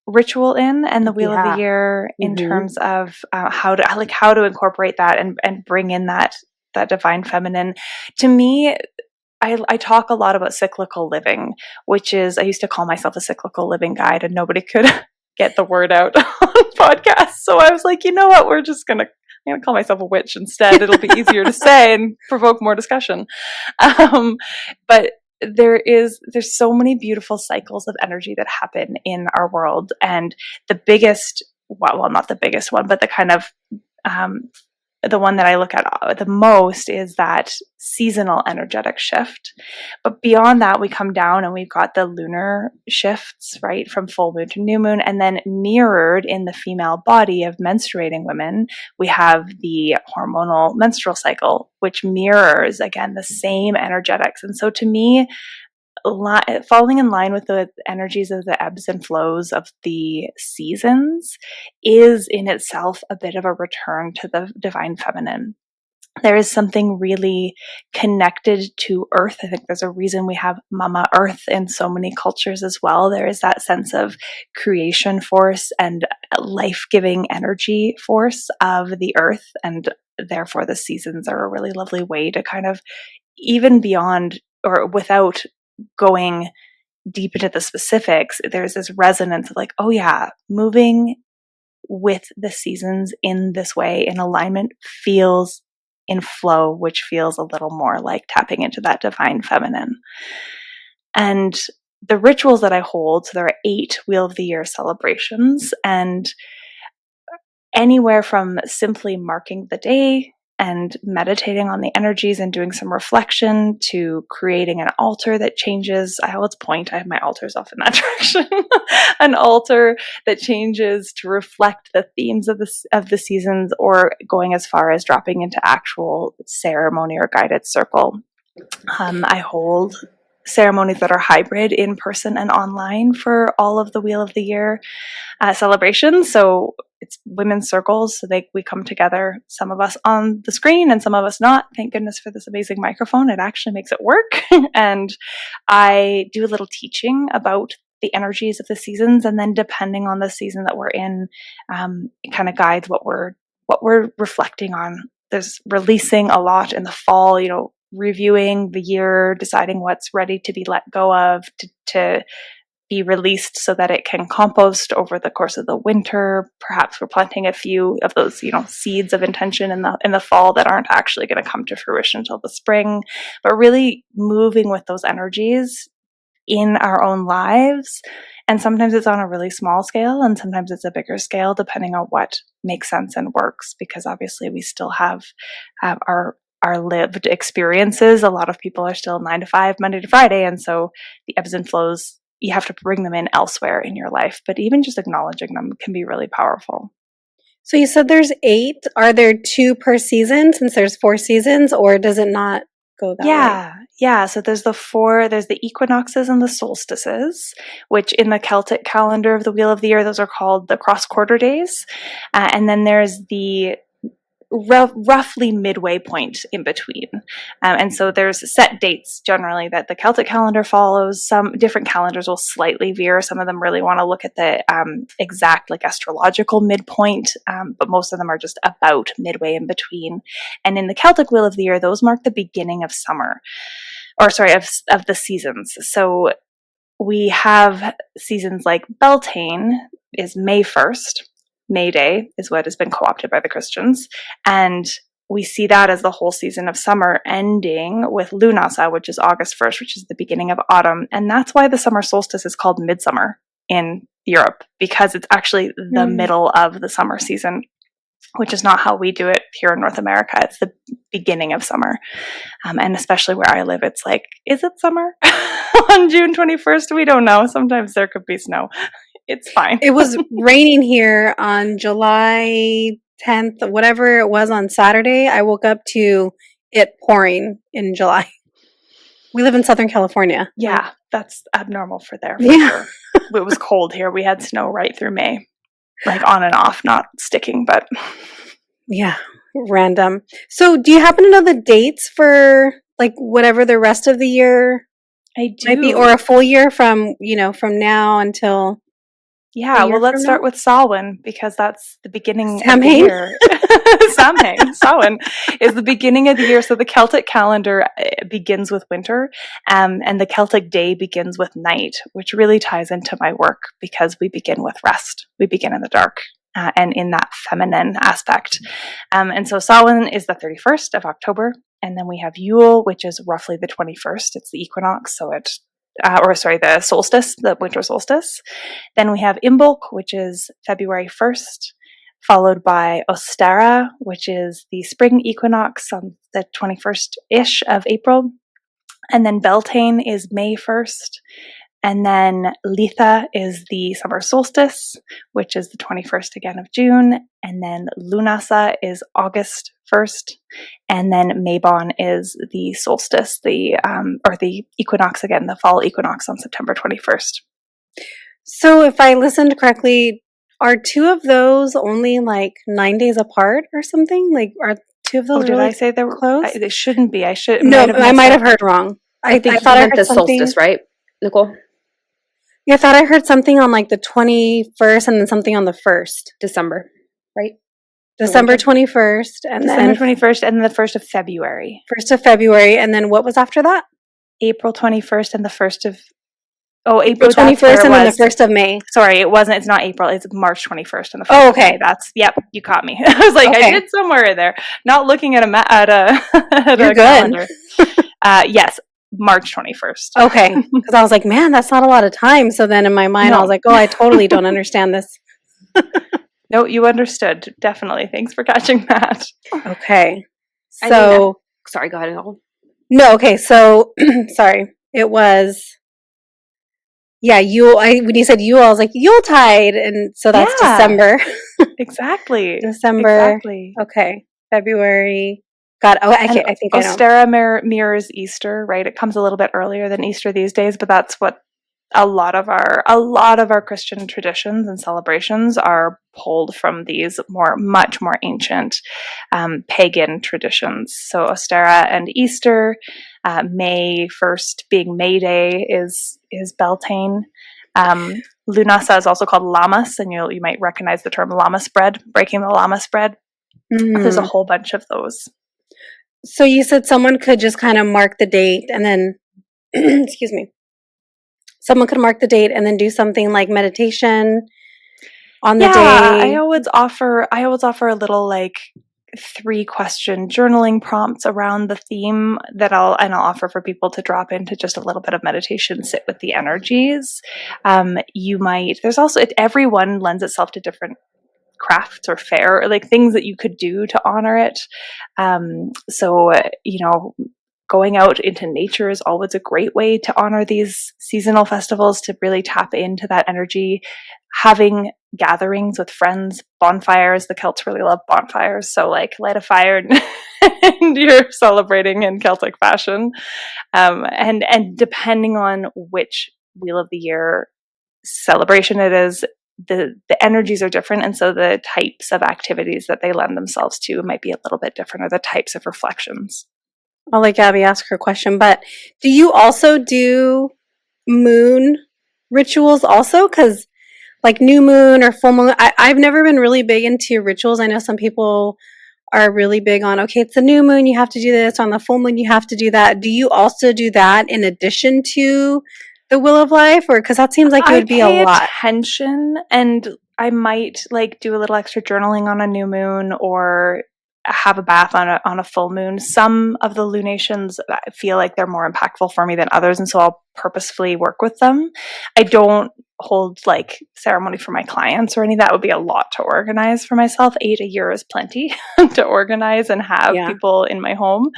ritual in and the wheel of the year in terms of how to incorporate that and bring in that divine feminine. To me, I talk a lot about cyclical living, which is, I used to call myself a cyclical living guide, and nobody could get the word out on podcasts. So I was like, you know what? I'm going to call myself a witch instead. It'll be easier to say and provoke more discussion. But there's so many beautiful cycles of energy that happen in our world. And the biggest, well, not the biggest one, but the kind of, the one that I look at the most is that seasonal energetic shift. But beyond that, we come down and we've got the lunar shifts, right, from full moon to new moon. And then mirrored in the female body of menstruating women, we have the hormonal menstrual cycle, which mirrors, again, the same energetics. And so to me, falling in line with the energies of the ebbs and flows of the seasons is in itself a bit of a return to the divine feminine. There is something really connected to Earth. I think there's a reason we have Mama Earth in so many cultures as well. There is that sense of creation force and life-giving energy force of the Earth, and therefore the seasons are a really lovely way to kind of, even beyond or without going deep into the specifics, there's this resonance of like, oh yeah, moving with the seasons in this way, in alignment, feels in flow, which feels a little more like tapping into that divine feminine. And the rituals that I hold, so there are 8 Wheel of the Year celebrations, and anywhere from simply marking the day and meditating on the energies and doing some reflection to creating an altar that changes. I always point, I have my altars off in that direction, an altar that changes to reflect the themes of the seasons, or going as far as dropping into actual ceremony or guided circle. I hold ceremonies that are hybrid, in person and online, for all of the Wheel of the Year celebrations. So it's women's circles, so we come together, some of us on the screen and some of us not. Thank goodness for this amazing microphone. It actually makes it work. And I do a little teaching about the energies of the seasons, and then depending on the season that we're in, it kind of guides what we're reflecting on. There's releasing a lot in the fall, reviewing the year, deciding what's ready to be let go of, to be released so that it can compost over the course of the winter. Perhaps we're planting a few of those, seeds of intention in the fall that aren't actually going to come to fruition until the spring. But really moving with those energies in our own lives. And sometimes it's on a really small scale, and sometimes it's a bigger scale, depending on what makes sense and works, because obviously we still have our lived experiences. A lot of people are still 9 to 5, Monday to Friday. And so the ebbs and flows, you have to bring them in elsewhere in your life. But even just acknowledging them can be really powerful. So you said there's 8. Are there 2 per season since there's 4 seasons, or does it not go that way? Yeah. So there's the equinoxes and the solstices, which in the Celtic calendar of the Wheel of the Year, those are called the cross-quarter days. And then there's the roughly midway point in between. And so there's set dates generally that the Celtic calendar follows. Some different calendars will slightly veer. Some of them really want to look at the exact astrological midpoint, but most of them are just about midway in between. And in the Celtic Wheel of the Year, those mark the beginning of summer, of the seasons. So we have seasons like Beltane is May 1st. May Day is what has been co-opted by the Christians. And we see that as the whole season of summer ending with Lunasa, which is August 1st, which is the beginning of autumn. And that's why the summer solstice is called midsummer in Europe, because it's actually the middle of the summer season, which is not how we do it here in North America. It's beginning of summer. And especially where I live, it's like, is it summer on June 21st? We don't know. Sometimes there could be snow. It's fine. It was raining here on July 10th, whatever it was on Saturday. I woke up to it pouring in July. We live in Southern California. Yeah, that's abnormal for there. For Yeah. sure. It was cold here. We had snow right through May, like on and off, not sticking, but Yeah, random. So, do you happen to know the dates for like whatever the rest of the year I might be, do. or a full year from from now until Yeah, a year well, let's from start now? with Samhain because that's the beginning of the Samhain? year. Samhain is the beginning of the year. So the Celtic calendar begins with winter, and the Celtic day begins with night, which really ties into my work because we begin with rest. We begin in the dark. And in that feminine aspect. And so Samhain is the 31st of October. And then we have Yule, which is roughly the 21st. It's the equinox. So the solstice, the winter solstice. Then we have Imbolc, which is February 1st, followed by Ostara, which is the spring equinox on the 21st-ish of April. And then Beltane is May 1st. And then Litha is the summer solstice, which is the 21st again of June. And then Lunasa is August 1st. And then Mabon is the solstice, or the equinox again, the fall equinox on September 21st. So, if I listened correctly, are two of those only like 9 days apart or something? Like, are two of those Did really I say they were close? They shouldn't be. No, I might have heard wrong. I think thought you I meant heard the something. solstice, right, Nicole? Yeah, I thought I heard something on like the 21st and then something on the 1st. December, right? December 21st and December then 21st and the 1st of February. 1st of February. And then what was after that? April 21st and the 1st of April 21st and then the 1st of May. Sorry, it's not April, it's March 21st and the 1st Oh, okay. of May. Yep, you caught me. I was like, okay. I did somewhere there. Not looking at You're a calendar. Yes, March 21st. Okay, because I was like, man, that's not a lot of time. So then in my mind, I was like, oh, I totally don't understand this. No, you understood. Definitely. Thanks for catching that. Okay. So, sorry, go ahead, Nicole. No, okay. So, sorry. It was, Yule. When you said Yule, I was like, Yuletide. And so that's December. Exactly. December. Exactly. Okay. February. God, I think Ostara mirrors Easter, right? It comes a little bit earlier than Easter these days, but that's what a lot of our Christian traditions and celebrations are pulled from these much more ancient pagan traditions. So Ostara and Easter, May 1st being May Day is Beltane. Lunasa is also called Lammas, and you might recognize the term Lammas bread, breaking the Lammas bread. Mm. There's a whole bunch of those. So you said someone could just kind of mark the date and then, excuse me, someone could mark the date and then do something like meditation on the day. I always offer a little like 3-question journaling prompts around the theme that I'll offer for people to drop into just a little bit of meditation, sit with the energies. There's also, everyone lends itself to different crafts or fare, like things that you could do to honor it. Going out into nature is always a great way to honor these seasonal festivals, to really tap into that energy. Having gatherings with friends, bonfires, the Celts really love bonfires, so like light a fire and you're celebrating in Celtic fashion. And depending on which Wheel of the Year celebration it is, the energies are different, and so the types of activities that they lend themselves to might be a little bit different, or the types of reflections. I'll let Gabby ask her question, but do you also do moon rituals also? Because like new moon or full moon, I've never been really big into rituals. I know some people are really big on, okay, it's the new moon, you have to do this. On the full moon, you have to do that. Do you also do that in addition to the Wheel of Life? Or because that seems like it would be a lot. Attention, and I might like do a little extra journaling on a new moon, or have a bath on a full moon. Some of the lunations I feel like they're more impactful for me than others, and so I'll purposefully work with them. I don't hold like ceremony for my clients or any, that would be a lot to organize for myself. 8 a year is plenty to organize and have people in my home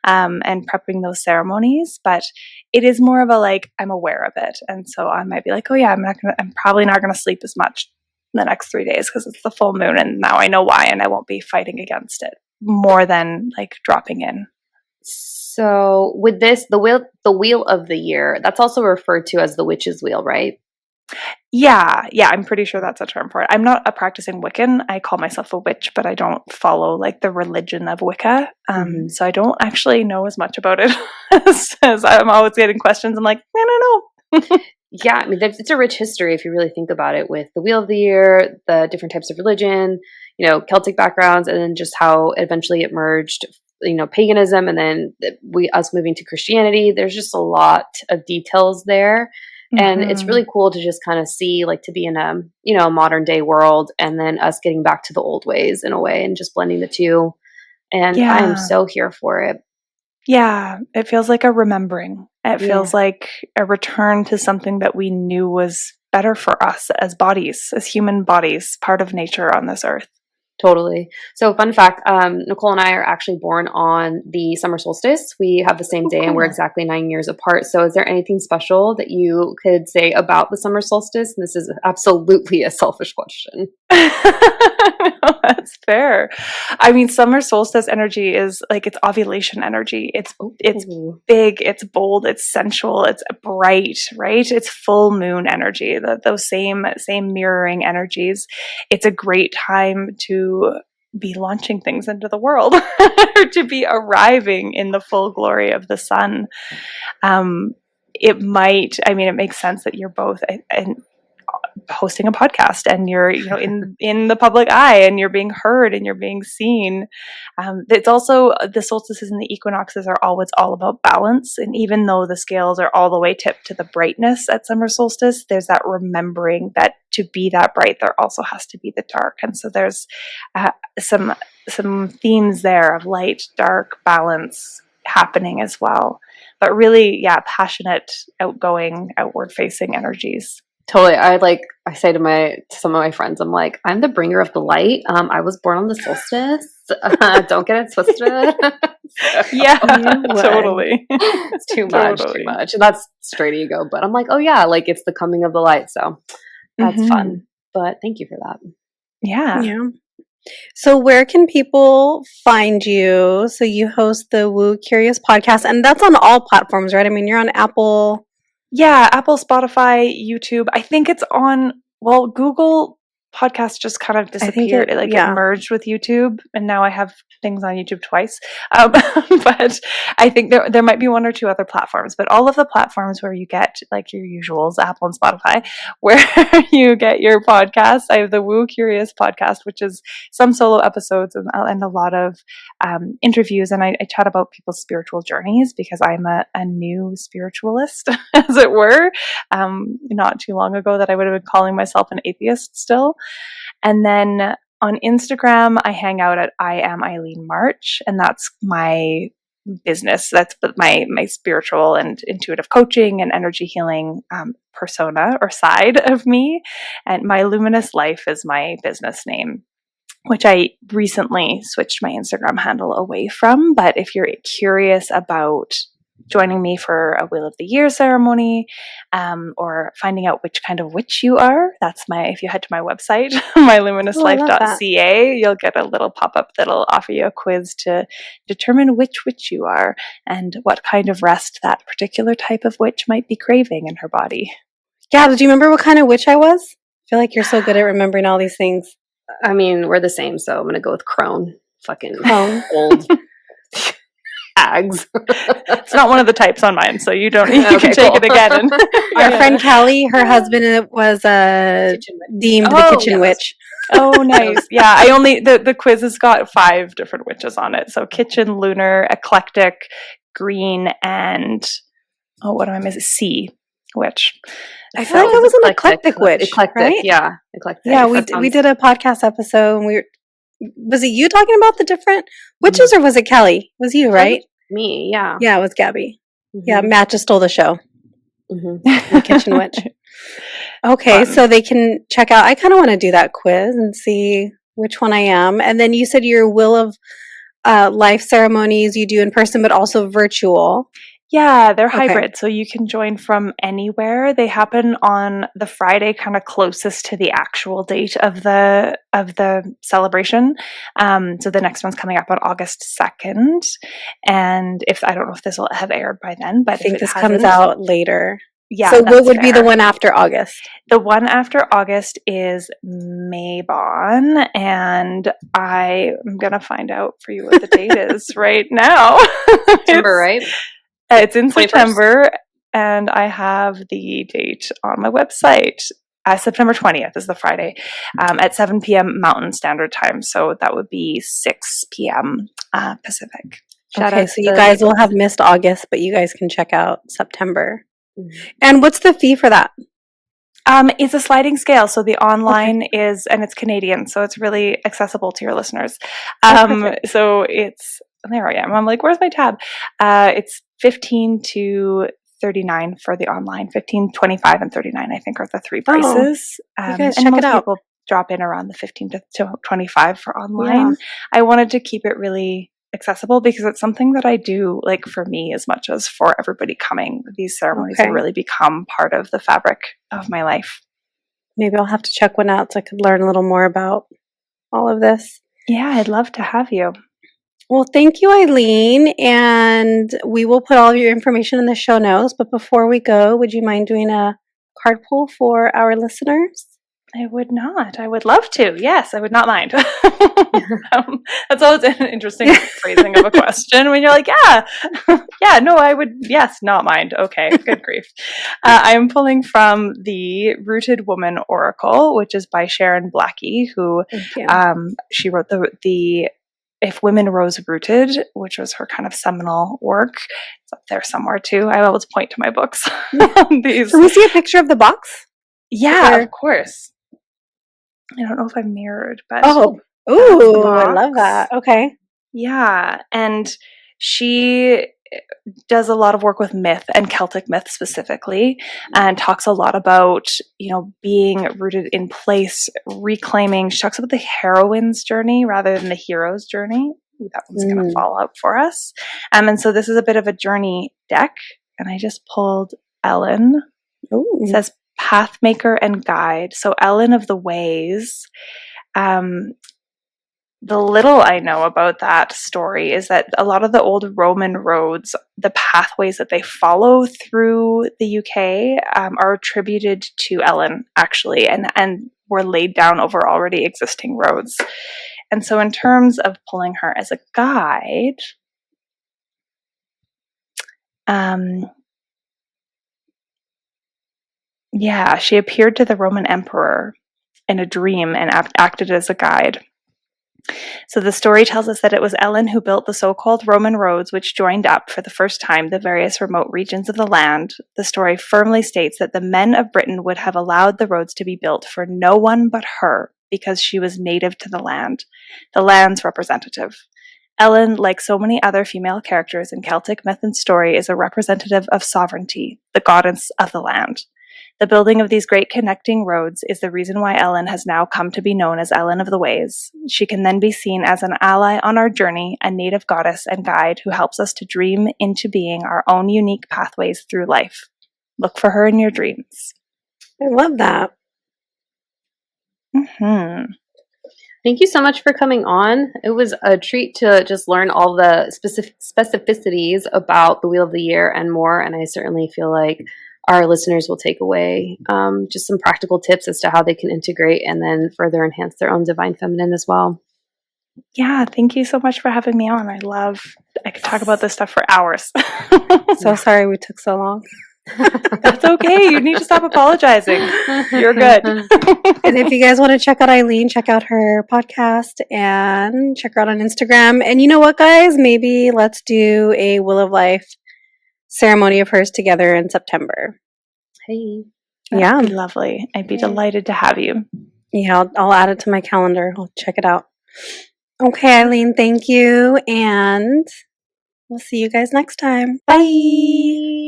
and prepping those ceremonies. But it is more of a like, I'm aware of it. And so I might be like, oh yeah, I'm probably not going to sleep as much the next 3 days because it's the full moon and now I know why and I won't be fighting against it more than like dropping in. So with this, the wheel of the year, that's also referred to as the witch's wheel, right? Yeah, I'm pretty sure that's a term for it. I'm not a practicing Wiccan. I call myself a witch, but I don't follow like the religion of Wicca. So I don't actually know as much about it as I'm always getting questions. I'm like, I don't know. Yeah, I mean, it's a rich history if you really think about it, with the wheel of the year, the different types of religion, Celtic backgrounds, and then just how eventually it merged, paganism, and then us moving to Christianity. There's just a lot of details there. And it's really cool to just kind of see, like, to be in a modern day world, and then us getting back to the old ways in a way and just blending the two. And I am so here for it. Yeah, it feels like a remembering. It feels like a return to something that we knew was better for us as bodies, as human bodies, part of nature on this earth. Totally. So fun fact, Nicole and I are actually born on the summer solstice. We have the same day and we're exactly 9 years apart. So is there anything special that you could say about the summer solstice? And this is absolutely a selfish question. No, that's fair. I mean, summer solstice energy is like, it's ovulation energy. It's big, it's bold, it's sensual, it's bright, right? It's full moon energy. Those same mirroring energies. It's a great time to be launching things into the world, or to be arriving in the full glory of the sun. It makes sense that you're both hosting a podcast and you're in the public eye and you're being heard and you're being seen. It's also, the solstices and the equinoxes are always all about balance, and even though the scales are all the way tipped to the brightness at summer solstice, there's that remembering that to be that bright there also has to be the dark. And so there's some themes there of light, dark, balance happening as well, but really passionate, outgoing, outward facing energies. Totally. I say to some of my friends, I'm like, I'm the bringer of the light. I was born on the solstice. Don't get it twisted. Totally. It's too much. And that's straight ego. But I'm like, oh yeah, like it's the coming of the light. So that's fun. But thank you for that. Yeah. So where can people find you? So you host the Woo Curious podcast, and that's on all platforms, right? I mean, you're on Apple. Yeah, Apple, Spotify, YouTube. I think it's on, Google Podcast just kind of disappeared. It merged with YouTube, and now I have things on YouTube twice. But I think there might be one or two other platforms, but all of the platforms where you get like your usuals, Apple and Spotify, where you get your podcasts. I have the Woo Curious podcast, which is some solo episodes and a lot of interviews, and I chat about people's spiritual journeys because I'm a new spiritualist, as it were. Not too long ago that I would have been calling myself an atheist still. And then on Instagram, I hang out at I am Eileen March, and that's my business. That's my spiritual and intuitive coaching and energy healing persona or side of me. And my luminous life is my business name, which I recently switched my Instagram handle away from. But if you're curious about joining me for a Wheel of the Year ceremony, or finding out which kind of witch you are, if you head to my website, myluminouslife.ca, you'll get a little pop-up that'll offer you a quiz to determine which witch you are and what kind of rest that particular type of witch might be craving in her body. Yeah, do you remember what kind of witch I was? I feel like you're so good at remembering all these things. I mean, we're the same, so I'm going to go with crone. Fucking old hags. It's not one of the types on mine, so you don't. You can take it again. Our friend Kelly, her husband was deemed the kitchen witch. Oh, nice. Yeah, I only the quiz has got 5 different witches on it. So kitchen, lunar, eclectic, green, and what am I missing? Sea witch. I feel like it was an eclectic witch, right? Yeah, eclectic. Yeah, we did a podcast episode, and was it you talking about the different witches, or was it Kelly? It was you, right? Me, yeah. Yeah, it was Gabby. Yeah, Matt just stole the show. The kitchen witch. Okay, fun. so they can check out. I kind of want to do that quiz and see which one I am. And then you said your Will of Life ceremonies you do in person, but also virtual. Yeah, they're Okay. hybrid, so you can join from anywhere. They happen on the Friday kind of closest to the actual date of the celebration. So the next one's coming up on August 2nd. And if I don't know if this will have aired by then, I but if think it this comes hasn't, out later. yeah, So what that's would be the fair. one after August? The one after August is Maybon, and I am gonna find out for you what the date is right now. September, right? It's in 21st? September, and I have the date on my website. September 20th is the Friday at 7 p.m. Mountain Standard Time. So that would be 6 p.m. Pacific. Shout Okay, out so to you the guys will Maybons. have missed August, but you guys can check out September. Mhm. And what's the fee for that? It's a sliding scale. So the online is, and it's Canadian, so it's really accessible to your listeners. Perfect. So it's, there I am. I'm like, where's my tab? It's 15 to 39 for the online. 15, 25, and 39, I think, are the three prices. You guys And check most it out. people drop in around the 15 to 25 for Yeah. online. I wanted to keep it really accessible because it's something that I do, like, for me as much as for everybody coming. These ceremonies have really become part of the fabric of my life. Maybe I'll have to check one out so I could learn a little more about all of this. Yeah, I'd love to have you. Well, thank you, Eileen. And we will put all of your information in the show notes. But before we go, would you mind doing a card pull for our listeners? I would not. I would love to. Yes, I would not mind. That's always an interesting phrasing of a question when you're like, yeah, yeah, no, I would, yes, not mind. Okay, good grief. I am pulling from the Rooted Woman Oracle, which is by Sharon Blackie, who Thank you. she wrote the If Women Rose Rooted, which was her kind of seminal work. It's up there somewhere too. I always point to my books. These. Can we see a picture of the box? Yeah, of course. I don't know if I'm mirrored, but ooh, I love that. Okay. Yeah, and she does a lot of work with myth and Celtic myth specifically, and talks a lot about, being rooted in place, reclaiming. She talks about the heroine's journey rather than the hero's journey. Ooh, that one's going to fall out for us. And so this is a bit of a journey deck, and I just pulled Ellen. Ooh. It says Pathmaker and Guide. So Ellen of the Ways. The little I know about that story is that a lot of the old Roman roads, the pathways that they follow through the UK, are attributed to Ellen, actually, and were laid down over already existing roads. And so in terms of pulling her as a guide, she appeared to the Roman emperor in a dream and acted as a guide. So the story tells us that it was Ellen who built the so-called Roman roads which joined up for the first time the various remote regions of the land. The story firmly states that the men of Britain would have allowed the roads to be built for no one but her because she was native to the land's representative. Ellen, like so many other female characters in Celtic myth and story, is a representative of sovereignty, the goddess of the land. The building of these great connecting roads is the reason why Ellen has now come to be known as Ellen of the Ways. She can then be seen as an ally on our journey, a native goddess and guide who helps us to dream into being our own unique pathways through life. Look for her in your dreams. I love that. Mm-hmm. Thank you so much for coming on. It was a treat to just learn all the specificities about the Wheel of the Year and more, and I certainly feel like our listeners will take away just some practical tips as to how they can integrate and then further enhance their own divine feminine as well. Yeah, thank you so much for having me on. I could talk about this stuff for hours. So sorry we took so long. That's okay. You need to stop apologizing. You're good. And if you guys want to check out Eileen, check out her podcast and check her out on Instagram. And you know what, guys? Maybe let's do a Will of Life ceremony of hers together in September. Hey. That'd be lovely. I'd be delighted to have you. Yeah, I'll add it to my calendar. I'll check it out. Okay, Eileen, thank you. And we'll see you guys next time. Bye.